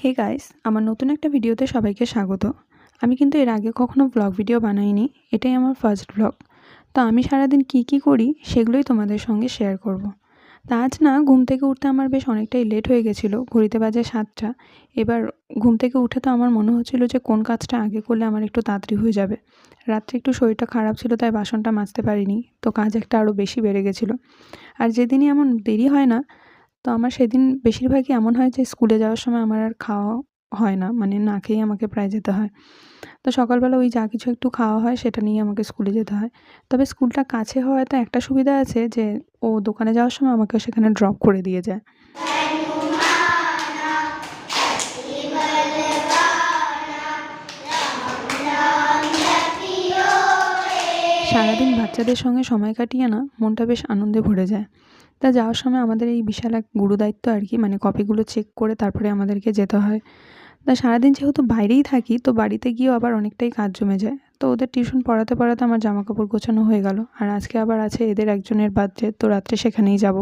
Hey guys, আমার নতুন একটা ভিডিওতে সবাইকে স্বাগত। আমি কিন্তু এর আগে কখনো ব্লগ ভিডিও বানাইনি। এটাই আমার ফার্স্ট ব্লগ। তো আমি সারাদিন কি করি সেগুলোই তোমাদের সঙ্গে শেয়ার করব। তা আজ না ঘুম থেকে উঠতে আমার বেশ অনেকটাই লেট হয়ে গেছিলো। ঘড়িতে বাজে 7টা। এবার ঘুম থেকে উঠে তো আমার মনে হচ্ছিল যে কোন কাজটা আগে করলে আমার একটু তাড়াতাড়ি হয়ে যাবে। রাত্রে একটু শরীরটা খারাপ ছিল, তাই বাসনটা মাজতে পারিনি। তো কাজ একটা আরও বেশি বেড়ে গেছিলো। আর যেদিনই এমন দেরি হয় না, তো আমার সেদিন বেশিরভাগই এমন হয় যে স্কুলে যাওয়ার সময় আমার আর খাওয়া হয় না, মানে না খেয়েই আমাকে প্রায় যেতে হয়। তো সকালবেলা ওই যা কিছু একটু খাওয়া হয় সেটা নিয়ে আমাকে স্কুলে যেতে হয়। তবে স্কুলটা কাছে হওয়াতে একটা সুবিধা আছে যে ও দোকানে যাওয়ার সময় আমাকে সেখানে ড্রপ করে দিয়ে যায়। সারাদিন বাচ্চাদের সঙ্গে সময় কাটিয়ে না মনটা বেশ আনন্দে ভরে যায়। তা যাওয়ার সময় আমাদের এই বিশাল এক গুরুদায়িত্ব আর কি, মানে কপিগুলো চেক করে তারপরে আমাদেরকে যেতে হয়। তা সারাদিন যেহেতু বাইরেই থাকি, তো বাড়িতে গিয়েও আবার অনেকটাই কাজ জমে যায়। তো ওদের টিউশন পড়াতে আমার জামাকাপড় গোছানো হয়ে গেল। আর আজকে আবার আছে এদের একজনের বার্থডে, তো রাত্রে সেখানেই যাব।